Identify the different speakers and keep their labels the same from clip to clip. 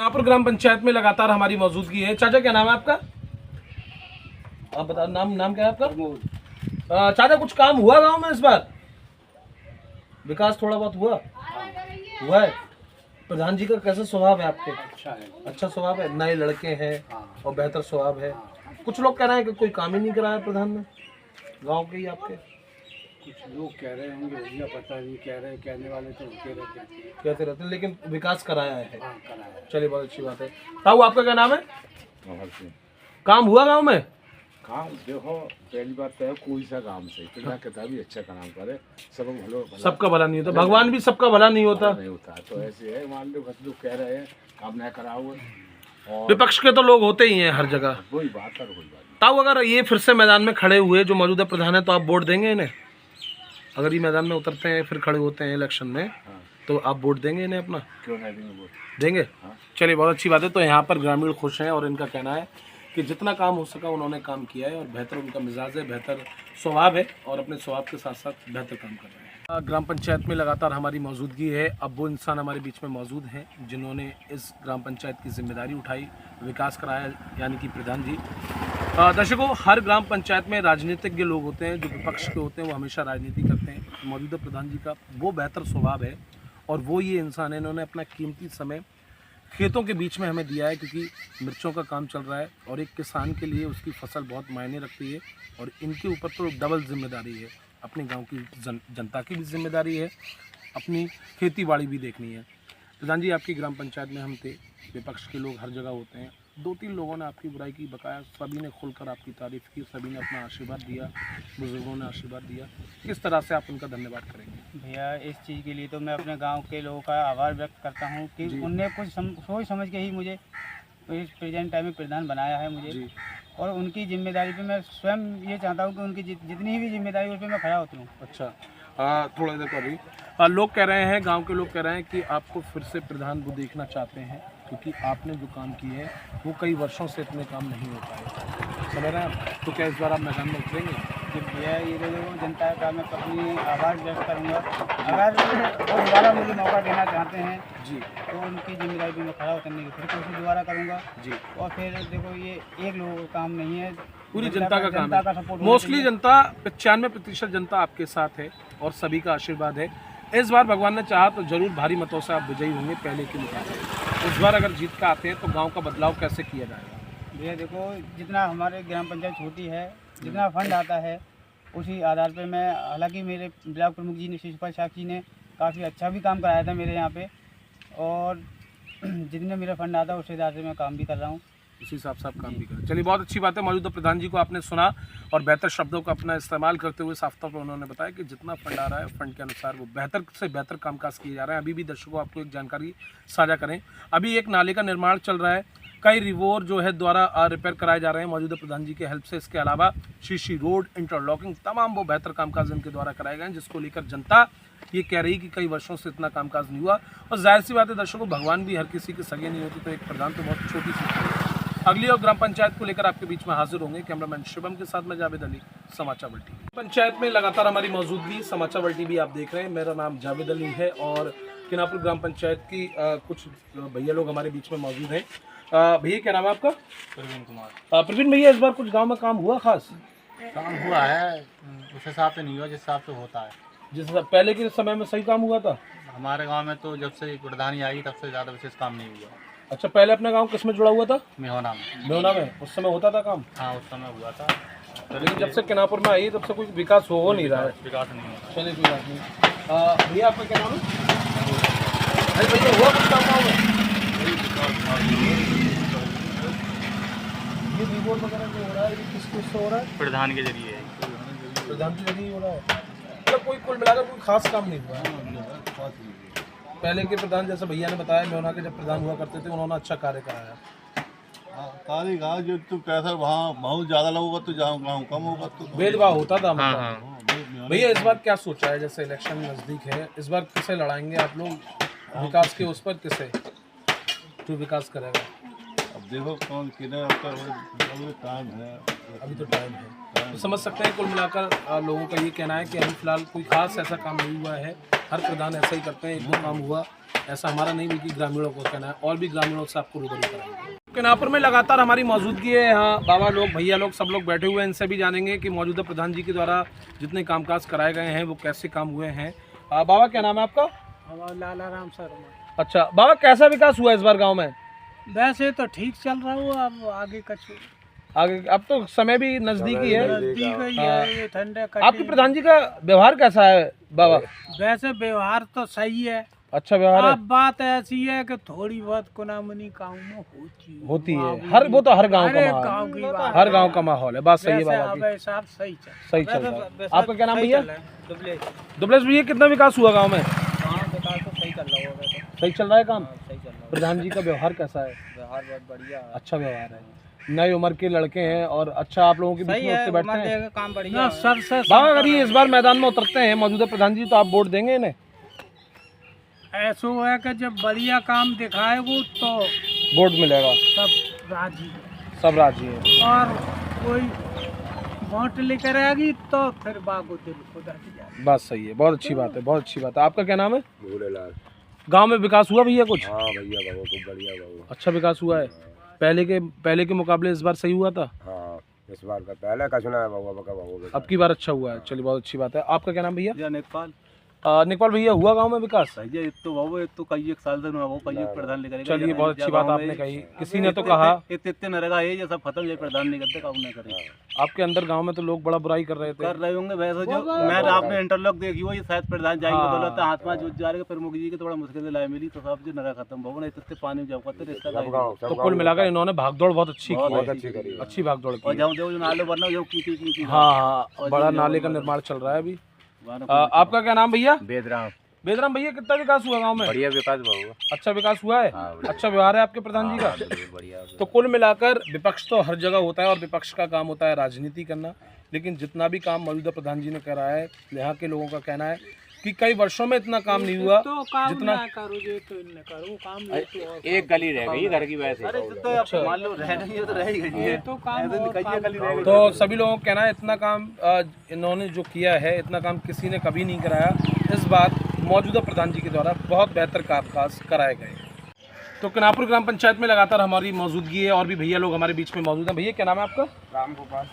Speaker 1: किनापुर ग्राम पंचायत में लगातार हमारी मौजूदगी है। चाचा क्या नाम है आपका? आप बता, नाम क्या है आपका? चाचा कुछ काम हुआ गांव में इस बार? विकास थोड़ा बहुत हुआ है? प्रधान जी का कैसा स्वभाव है आपके? अच्छा स्वभाव है, नए लड़के हैं और बेहतर स्वभाव है। कुछ लोग कह रहे हैं कि कोई काम ही नहीं कराया प्रधान ने गांव के ही आपके।
Speaker 2: कुछ लोग कह रहे होंगे, भैया पता नहीं, कह रहे कहने वाले तो
Speaker 1: कहते रहते हैं, लेकिन विकास कराया है।
Speaker 2: कराया।
Speaker 1: चलिए बहुत अच्छी बात है। ताऊ आपका क्या नाम है? काम हुआ गांव में?
Speaker 3: काम देखो, पहली बात तो है कोई सा काम से कितना भी अच्छा काम करे,
Speaker 1: सबका भला नहीं होता, भगवान भी सबका भला नहीं होता।
Speaker 3: तो ऐसे है, मान लो लोग कह रहे हैं काम नहीं करा हुआ, और
Speaker 1: विपक्ष के तो लोग होते ही हैं हर जगह।
Speaker 3: वही बात है, कोई बात नहीं।
Speaker 1: ताऊ अगर ये फिर से मैदान में खड़े हुए जो मौजूदा प्रधान है, तो आप वोट देंगे इन्हें? अगर ये मैदान में उतरते हैं फिर खड़े होते हैं इलेक्शन में, तो आप वोट देंगे इन्हें अपना?
Speaker 3: क्यों नहीं देंगे वोट?
Speaker 1: देंगे।
Speaker 3: हाँ।
Speaker 1: चलिए बहुत अच्छी बात है। तो यहाँ पर ग्रामीण खुश हैं और इनका कहना है कि जितना काम हो सका उन्होंने काम किया है और बेहतर उनका मिजाज है, बेहतर स्वभाव है और अपने स्वभाव के साथ साथ बेहतर काम कर रहे हैं। ग्राम पंचायत में लगातार हमारी मौजूदगी है। अब वो इंसान हमारे बीच में मौजूद हैं जिन्होंने इस ग्राम पंचायत की जिम्मेदारी उठाई, विकास कराया, यानी कि प्रधान जी। दर्शकों, हर ग्राम पंचायत में राजनीतिज्ञ लोग होते हैं, जो विपक्ष के होते हैं, वो हमेशा राजनीति करते हैं। मौजूदा प्रधान जी का वो बेहतर स्वभाव है और वो ये इंसान है, इन्होंने अपना कीमती समय खेतों के बीच में हमें दिया है, क्योंकि मिर्चों का काम चल रहा है और एक किसान के लिए उसकी फसल बहुत मायने रखती है और इनके ऊपर तो डबल जिम्मेदारी है। अपने गांव की जनता की भी जिम्मेदारी है, अपनी खेती बाड़ी भी देखनी है। प्रधान जी, आपकी ग्राम पंचायत में हम थे, विपक्ष के लोग हर जगह होते हैं, 2-3 लोगों ने आपकी बुराई की, बकाया सभी ने खुलकर आपकी तारीफ़ की, सभी ने अपना आशीर्वाद दिया, बुजुर्गों ने आशीर्वाद दिया। किस तरह से आप उनका धन्यवाद करेंगे?
Speaker 2: भैया इस चीज़ के लिए तो मैं अपने गांव के लोगों का आभार व्यक्त करता हूं कि उनने कुछ सोच समझ के ही मुझे इस प्रेजेंट टाइम में प्रधान बनाया है मुझे
Speaker 1: जी।
Speaker 2: और उनकी जिम्मेदारी पे मैं स्वयं ये चाहता हूं कि उनकी जितनी भी जिम्मेदारी उस पर मैं खड़ा उतरूं।
Speaker 1: अच्छा, थोड़ा देर को अभी लोग कह रहे हैं, गांव के लोग कह रहे हैं कि आपको फिर से प्रधान वो देखना चाहते हैं, क्योंकि आपने जो काम किए हैं वो कई वर्षों से इतने काम नहीं हो पाए। समझ रहे हैं आप? तो क्या इस बार आप मैदान में उतरेंगे?
Speaker 2: भैया ये लोगों जनता का मैं अपनी आभार व्यक्त करूँगा। अगर वो दोबारा मुझे मौका देना चाहते हैं
Speaker 1: जी,
Speaker 2: तो उनकी जिम्मेदारी पे मैं खड़ा उतरने की फिर कोशिश दोबारा करूँगा
Speaker 1: जी।
Speaker 2: और फिर देखो, ये एक लोगों का काम नहीं है,
Speaker 1: पूरी जनता का काम है।
Speaker 2: सपोर्ट
Speaker 1: मोस्टली जनता, 95% जनता आपके साथ है और सभी का आशीर्वाद है। इस बार भगवान ने चाहा तो जरूर भारी मतों से आप विजयी होंगे पहले के मुकाबले। इस बार अगर जीत का आते हैं तो गांव का बदलाव कैसे किया जाएगा?
Speaker 2: भैया देखो, जितना हमारे ग्राम पंचायत छोटी है, जितना फंड आता है उसी आधार पे मैं, हालांकि मेरे ब्लॉक प्रमुख जी ने, शिशुपाल साहब जी ने काफ़ी अच्छा भी काम कराया था मेरे यहाँ पे, और जितने मेरा फंड आता है उस आधार से मैं काम भी कर रहा हूँ,
Speaker 1: उसी हिसाब से आप काम भी करें। चलिए बहुत अच्छी बात है। मौजूदा प्रधान जी को आपने सुना और बेहतर शब्दों का अपना इस्तेमाल करते हुए साफ तौर पर उन्होंने बताया कि जितना फंड आ रहा है फंड के अनुसार वो बेहतर से बेहतर कामकाज किए जा रहे हैं। अभी भी दर्शकों आपको एक जानकारी साझा करें, अभी एक नाले का निर्माण चल रहा है, कई रिवोर जो है द्वारा रिपेयर कराए जा रहे हैं मौजूदा प्रधान जी के हेल्प से। इसके अलावा शीशी रोड, इंटरलॉकिंग, तमाम वो बेहतर कामकाज इनके द्वारा कराए गए हैं, जिसको लेकर जनता ये कह रही कि कई वर्षों से इतना कामकाज नहीं हुआ। और जाहिर सी बात है दर्शकों, भगवान भी हर किसी के सगे नहीं होते, तो एक प्रधान तो बहुत छोटी सी है। अगली और ग्राम पंचायत को लेकर आपके बीच में हाजिर होंगे कैमरामैन शिवम के साथ मैं जावेद अली, समाचार वर्ल्ड टीवी। पंचायत में लगातार हमारी मौजूदगी, समाचार वर्ल्ड टीवी आप देख रहे हैं। मेरा नाम जावेद अली है और किनापुर ग्राम पंचायत की कुछ भैया लोग हमारे बीच में मौजूद हैं। भैया क्या नाम है आपका?
Speaker 2: प्रवीण कुमार।
Speaker 1: प्रवीण भैया, इस बार कुछ गाँव में काम हुआ खास?
Speaker 2: काम हुआ है, उस हिसाब से नहीं हुआ जिस हिसाब से होता है।
Speaker 1: जिस पहले के समय में सही काम हुआ था?
Speaker 2: हमारे गांव में तो जब से प्रधानी आई तब से ज़्यादा विशेष काम नहीं हुआ।
Speaker 1: अच्छा, पहले अपना गांव किस में जुड़ा हुआ था?
Speaker 2: मेहोना में।
Speaker 1: मेहुना में उस समय होता था काम?
Speaker 2: हाँ, उस समय हुआ था,
Speaker 1: लेकिन जब से किनापुर में आई तब से कोई विकास हो नहीं रहा है।
Speaker 2: विकास नहीं हुआ।
Speaker 1: चलिए कोई बात नहीं। भैया आपका क्या नाम है? अरे भैया, हुआ कुछ काम गाँव में? ये रिवोट वगैरह जो हो रहा है, ये किस से हो रहा है?
Speaker 2: प्रधान के जरिए।
Speaker 1: प्रधान के जरिए हो रहा है, मतलब कोई कुल मिलाकर कोई खास काम नहीं हुआ है। पहले के प्रधान, जैसे भैया ने बताया, मेहुना के जब प्रधान हुआ करते थे, उन्होंने अच्छा कार्य कराया।
Speaker 4: कार्य कहा जो तो पैसा वहाँ बहुत ज़्यादा लगेगा तो जहाँ गाँव कम होगा तो
Speaker 1: भेदभाव होता था मतलब। भैया इस बार क्या सोचा है, जैसे इलेक्शन नज़दीक है, इस बार किसे लड़ाएंगे आप लोग? विकास के उस पर किसे, जो विकास करेगा?
Speaker 4: अब देखो कौन किधर टाइम है,
Speaker 1: अभी तो टाइम है। तो समझ सकते हैं कुल मिलाकर लोगों का ये कहना है कि अभी फिलहाल कोई खास ऐसा काम नहीं हुआ है, हर प्रधान ऐसा ही करते हैं, एक दो काम हुआ ऐसा हमारा नहीं बल्कि ग्रामीणों को कहना है, और भी ग्रामीणों से आपको रूबरू कराएंगे। किनापुर में लगातार हमारी मौजूदगी है, यहाँ बाबा लोग, भैया लोग, सब लोग बैठे हुए हैं। इनसे भी जानेंगे कि मौजूदा प्रधान जी के द्वारा जितने कामकाज कराए गए हैं वो कैसे काम हुए हैं। बाबा क्या नाम है आपका?
Speaker 2: लाला राम शर्मा।
Speaker 1: अच्छा बाबा, कैसा विकास हुआ इस बार गाँव में?
Speaker 2: वैसे तो ठीक चल रहा हूँ, अब आगे कछु
Speaker 1: आगे अब तो समय भी नजदीक ही है।
Speaker 2: नजदीक ही है, ये ठंडे
Speaker 1: आपके प्रधान जी का व्यवहार कैसा है बाबा?
Speaker 2: वैसे व्यवहार तो सही है।
Speaker 1: अच्छा व्यवहार है?
Speaker 2: अब बात ऐसी है कि थोड़ी बहुत कुनामुनी गाँव में
Speaker 1: होती है, हर वो तो हर गांव का माहौल,
Speaker 2: गाँव की बात
Speaker 1: हर गांव का माहौल है। बात सही है
Speaker 2: वैसे
Speaker 1: बाबा
Speaker 2: अब
Speaker 1: की,
Speaker 2: हिसाब सही
Speaker 1: सही चल रहा है।
Speaker 2: वैसे
Speaker 1: आपका क्या नाम
Speaker 2: सही
Speaker 1: भैया?
Speaker 2: चल रहा है, दुबले।
Speaker 1: दुबलेश भैया, कितना विकास हुआ गांव में?
Speaker 2: हाँ, विकास तो सही चल रहा होगा, तो
Speaker 1: सही चल रहा है काम?
Speaker 2: सही चल रहा है।
Speaker 1: प्रधान जी का व्यवहार कैसा है?
Speaker 2: व्यवहार बहुत बढ़िया है।
Speaker 1: अच्छा व्यवहार है, नई उम्र के लड़के हैं और अच्छा आप लोगों के बीच में उठते बैठते हैं।
Speaker 2: काम बढ़िया सबसे
Speaker 1: बाबा अगर ये इस बार मैदान में उतरते हैं मौजूदा प्रधान जी, तो आप वोट देंगे इन्हें?
Speaker 2: ऐसा है कि जब बढ़िया काम दिखाएगा तो
Speaker 1: वोट मिलेगा,
Speaker 2: सब राजी
Speaker 1: सब राजी है।
Speaker 2: और कोई वोट लेकर आएगी तो फिर बागो दिल खुदा दिया।
Speaker 1: बात सही है, बहुत अच्छी बात है, बहुत अच्छी बात है। आपका क्या नाम है?
Speaker 3: भूलेलाल।
Speaker 1: गांव में विकास हुआ भैया कुछ?
Speaker 3: हाँ भैया बाबू, खूब बढ़िया बाबू।
Speaker 1: अच्छा विकास हुआ है, पहले के मुकाबले इस बार सही हुआ था?
Speaker 3: हाँ इस बार का पहले का सुना है बाबू का बाबू।
Speaker 1: अब की बार अच्छा हुआ है, चलिए बहुत अच्छी बात है। आपका क्या नाम भैया?
Speaker 2: नेपाल
Speaker 1: निकपाल भैया, हुआ गांव में विकास?
Speaker 2: तो बाबू तो कई एक साल से वो कई एक प्रधान लेकर
Speaker 1: चलिए बहुत अच्छी बात आपने कही। किसी ने तो कहा
Speaker 2: इतने नरेगा ये सब खत्म, ये प्रधान नहीं करते, काम नहीं करे।
Speaker 1: आपके अंदर गांव में तो लोग बड़ा बुराई कर रहे थे।
Speaker 2: कर रहे होंगे वैसे, जो मैं आपने इंटरलॉक देखी हो, ये शायद प्रधान जाएंगे बदौलत हाथ में जुट जा रहे, प्रमुख जी के थोड़ा मुश्किल से लाए मिली तो सब जो नरेगा खत्म हो नहीं, इतने पानी जब करते रिश्ता।
Speaker 1: तो कुल मिलाकर इन्होंने भागदौड़ बहुत अच्छी की है,
Speaker 3: अच्छी करी।
Speaker 1: अच्छी भागदौड़
Speaker 2: और
Speaker 1: की।
Speaker 2: जाऊँ जो नाले बनना जो की
Speaker 1: हाँ हाँ, बड़ा नाले का निर्माण चल रहा है अभी। आपका क्या नाम भैया?
Speaker 3: बेदराम।
Speaker 1: बेदराम भैया, कितना विकास हुआ गांव में?
Speaker 3: बढ़िया विकास बाबू।
Speaker 1: अच्छा विकास हुआ है, अच्छा व्यवहार है आपके प्रधान जी का।
Speaker 3: बढ़िया।
Speaker 1: तो कुल मिलाकर विपक्ष तो हर जगह होता है और विपक्ष का काम होता है राजनीति करना, लेकिन जितना भी काम मौजूदा प्रधान जी ने करा है, यहाँ के लोगों का कहना है कि कई वर्षों में इतना काम नहीं हुआ जितना।
Speaker 3: एक गली रह गई घर की वैसे।
Speaker 2: मान लो रह नहीं है तो रह ही गई है, तो काम
Speaker 1: तो सभी लोगों का कहना है इतना काम इन्होंने जो किया है, इतना काम किसी ने कभी नहीं कराया। इस बार मौजूदा प्रधान जी के द्वारा बहुत बेहतर कामकाज कराए गए। तो किनापुर ग्राम पंचायत में लगातार हमारी मौजूदगी है और भी भैया लोग हमारे बीच में मौजूद हैं। भैया क्या नाम है आपका?
Speaker 2: राम गोपाल।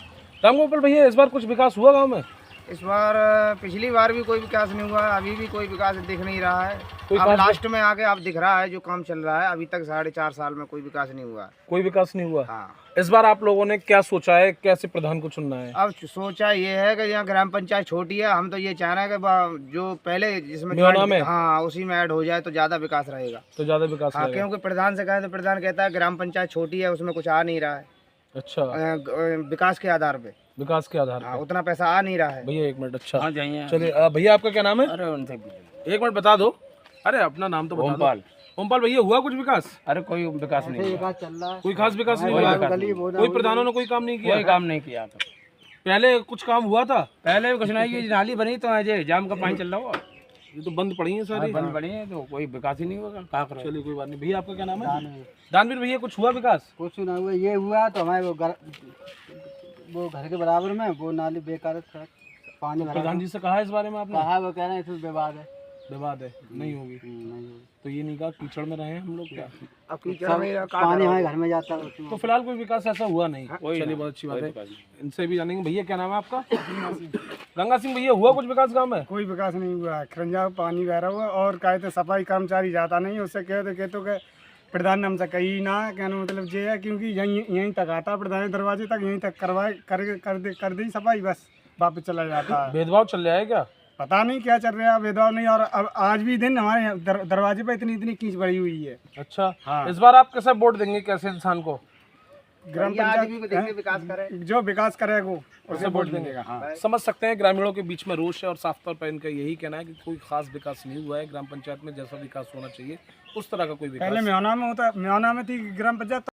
Speaker 1: राम गोपाल भैया, इस बार कुछ विकास हुआ गाँव में?
Speaker 2: इस बार पिछली बार भी कोई विकास नहीं हुआ, अभी भी कोई विकास दिख नहीं रहा है।
Speaker 1: कोई
Speaker 2: अब
Speaker 1: खास-
Speaker 2: लास्ट में आके अब दिख रहा है जो काम चल रहा है, अभी तक 4.5 साल में कोई विकास नहीं हुआ।
Speaker 1: कोई विकास नहीं हुआ।
Speaker 2: हाँ,
Speaker 1: इस बार आप लोगों ने क्या सोचा है, कैसे प्रधान को चुनना है?
Speaker 2: अब सोचा ये है कि यहाँ ग्राम पंचायत छोटी है, हम तो ये चाह रहे हैं कि जो पहले जिसमें
Speaker 1: म्योना में?
Speaker 2: हाँ उसी में ऐड हो जाए तो ज्यादा विकास रहेगा।
Speaker 1: तो ज्यादा विकास
Speaker 2: हाँ,
Speaker 1: रहेगा।
Speaker 2: क्योंकि प्रधान से कहें तो प्रधान कहता है ग्राम पंचायत छोटी है, उसमें कुछ आ नहीं रहा है।
Speaker 1: अच्छा,
Speaker 2: विकास के आधार पे,
Speaker 1: विकास के आधार
Speaker 2: हाँ,
Speaker 1: पर।
Speaker 2: उतना पैसा आ नहीं रहा है।
Speaker 1: भैया एक मिनट, अच्छा
Speaker 2: जाइए।
Speaker 1: चलिए भैया आपका क्या नाम है?
Speaker 2: अरे उनसे
Speaker 1: एक मिनट बता दो। अरे अपना नाम तो बता दो। ओमपाल भैया, हुआ कुछ विकास?
Speaker 2: अरे कोई विकास नहीं, विकास चल रहा है,
Speaker 1: कोई खास विकास नहीं हुआ? कोई प्रधानों ने कोई काम नहीं किया?
Speaker 2: कोई काम नहीं किया था।
Speaker 1: पहले कुछ काम हुआ था?
Speaker 2: पहले भी कुछ नहीं, ये नाली बनी तो है जाम का पानी चल रहा हुआ,
Speaker 1: ये तो बंद पड़ी है सारी।
Speaker 2: बंद पड़ी है तो कोई विकास ही नहीं होगा, क्या करें।
Speaker 1: चलिए कोई बात नहीं। भैया आपका क्या नाम है? दानवीर भैया, कुछ हुआ विकास?
Speaker 2: कुछ ना हुआ, ये हुआ तो हमारे वो घर के बराबर में वो नाली बेकार है, पानी भरा
Speaker 1: प्रधान जी से कहा इस बारे में आपने?
Speaker 2: कहा, वो कह रहे हैं इसमें विवाद है।
Speaker 1: विवाद है, नहीं होगी। तो ये नहीं कहा कीचड़ में रहे हैं हम लोग क्या?
Speaker 2: अब पानी हमारे घर में जाता है।
Speaker 1: तो फिलहाल कोई विकास ऐसा हुआ नहीं। चलिए बहुत अच्छी बात है, इनसे भी जानेंगे। भैया क्या नाम है आपका? गंगा सिंह भैया, हुआ कुछ विकास गाँव में?
Speaker 2: कोई विकास नहीं हुआ है, खरंजा पानी बह रहा हुआ और कहते सफाई कर्मचारी जाता नहीं, उससे कहते कि प्रधान ने हमसे कही ना, कहने मतलब ये है क्योंकि यहीं तक आता प्रधान दरवाजे तक, यहीं तक करवाए कर दी सफाई, बस वापस चला जाता है।
Speaker 1: भेदभाव चल रहा है क्या?
Speaker 2: पता नहीं क्या चल रहा है, भेदभाव नहीं। और अब आज भी दिन हमारे दरवाजे पे इतनी कीच पड़ी हुई है।
Speaker 1: अच्छा
Speaker 2: हाँ।
Speaker 1: इस बार आप कैसा वोट देंगे, कैसे इंसान को?
Speaker 2: ग्राम पंचायत विकास करे, जो विकास करेगा
Speaker 1: उसे वोट देंगे। हाँ। समझ सकते हैं ग्रामीणों के बीच में रोष है और साफ तौर पर इनका यही कहना है कि कोई खास विकास नहीं हुआ है ग्राम पंचायत में, जैसा विकास होना चाहिए उस तरह का कोई विकास।
Speaker 2: पहले म्योना में थी ग्राम पंचायत।